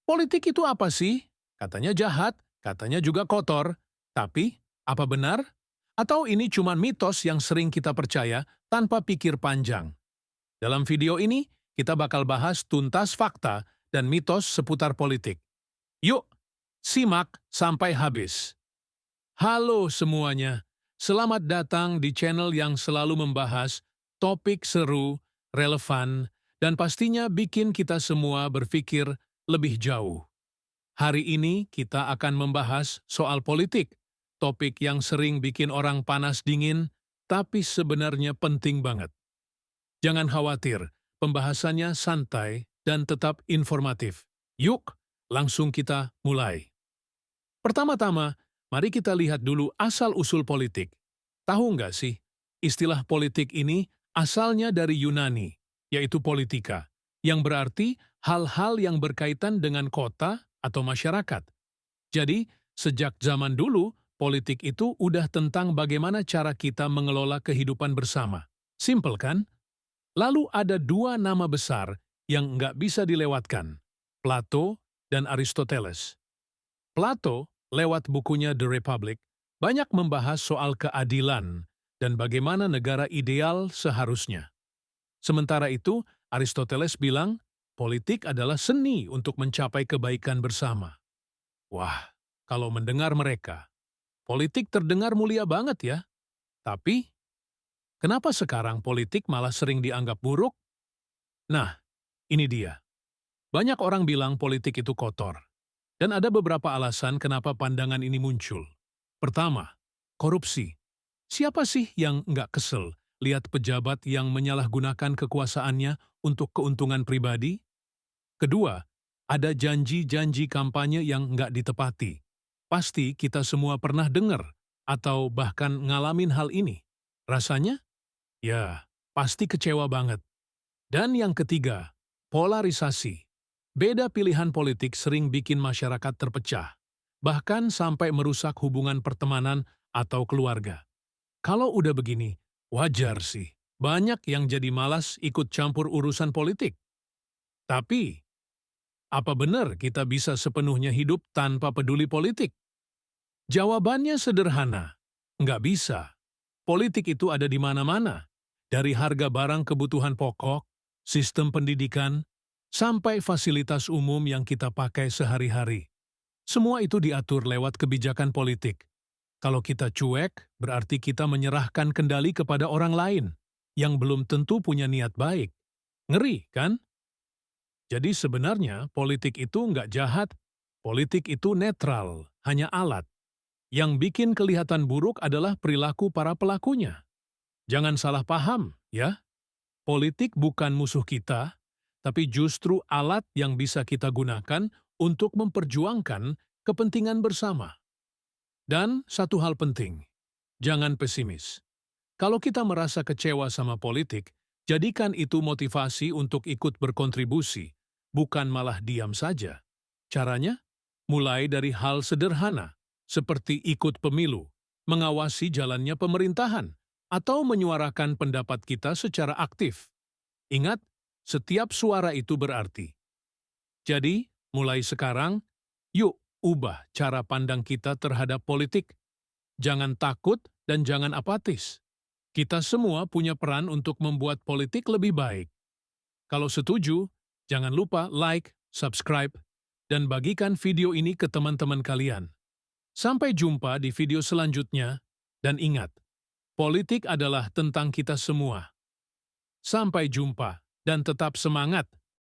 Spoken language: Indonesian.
Politik itu apa sih? Katanya jahat, katanya juga kotor. Tapi, apa benar? Atau ini cuma mitos yang sering kita percaya tanpa pikir panjang? Dalam video ini, kita bakal bahas tuntas fakta dan mitos seputar politik. Yuk, simak sampai habis. Halo semuanya, selamat datang di channel yang selalu membahas topik seru, relevan, dan pastinya bikin kita semua berpikir lebih jauh. Hari ini kita akan membahas soal politik, topik yang sering bikin orang panas dingin, tapi sebenarnya penting banget. Jangan khawatir, pembahasannya santai dan tetap informatif. Yuk, langsung kita mulai. Pertama-tama, mari kita lihat dulu asal-usul politik. Tahu nggak sih, istilah politik ini asalnya dari Yunani, yaitu politika, yang berarti hal-hal yang berkaitan dengan kota atau masyarakat. Jadi, sejak zaman dulu, politik itu udah tentang bagaimana cara kita mengelola kehidupan bersama. Simpel kan? Lalu ada dua nama besar yang nggak bisa dilewatkan, Plato dan Aristoteles. Plato, lewat bukunya The Republic, banyak membahas soal keadilan dan bagaimana negara ideal seharusnya. Sementara itu, Aristoteles bilang, politik adalah seni untuk mencapai kebaikan bersama. Wah, kalau mendengar mereka, politik terdengar mulia banget ya. Tapi, kenapa sekarang politik malah sering dianggap buruk? Nah, ini dia. Banyak orang bilang politik itu kotor. Dan ada beberapa alasan kenapa pandangan ini muncul. Pertama, korupsi. Siapa sih yang nggak kesel lihat pejabat yang menyalahgunakan kekuasaannya untuk keuntungan pribadi? Kedua, ada janji-janji kampanye yang nggak ditepati. Pasti kita semua pernah dengar atau bahkan ngalamin hal ini. Rasanya? Ya, pasti kecewa banget. Dan yang ketiga, polarisasi. Beda pilihan politik sering bikin masyarakat terpecah, bahkan sampai merusak hubungan pertemanan atau keluarga. Kalau udah begini, wajar sih. Banyak yang jadi malas ikut campur urusan politik. Tapi, apa benar kita bisa sepenuhnya hidup tanpa peduli politik? Jawabannya sederhana, nggak bisa. Politik itu ada di mana-mana, dari harga barang kebutuhan pokok, sistem pendidikan, sampai fasilitas umum yang kita pakai sehari-hari. Semua itu diatur lewat kebijakan politik. Kalau kita cuek, berarti kita menyerahkan kendali kepada orang lain yang belum tentu punya niat baik. Ngeri, kan? Jadi sebenarnya politik itu nggak jahat, politik itu netral, hanya alat. Yang bikin kelihatan buruk adalah perilaku para pelakunya. Jangan salah paham, ya. Politik bukan musuh kita, tapi justru alat yang bisa kita gunakan untuk memperjuangkan kepentingan bersama. Dan satu hal penting, jangan pesimis. Kalau kita merasa kecewa sama politik, jadikan itu motivasi untuk ikut berkontribusi, bukan malah diam saja. Caranya? Mulai dari hal sederhana, seperti ikut pemilu, mengawasi jalannya pemerintahan, atau menyuarakan pendapat kita secara aktif. Ingat, setiap suara itu berarti. Jadi, mulai sekarang, yuk ubah cara pandang kita terhadap politik. Jangan takut dan jangan apatis. Kita semua punya peran untuk membuat politik lebih baik. Kalau setuju, jangan lupa like, subscribe, dan bagikan video ini ke teman-teman kalian. Sampai jumpa di video selanjutnya, dan ingat, politik adalah tentang kita semua. Sampai jumpa, dan tetap semangat!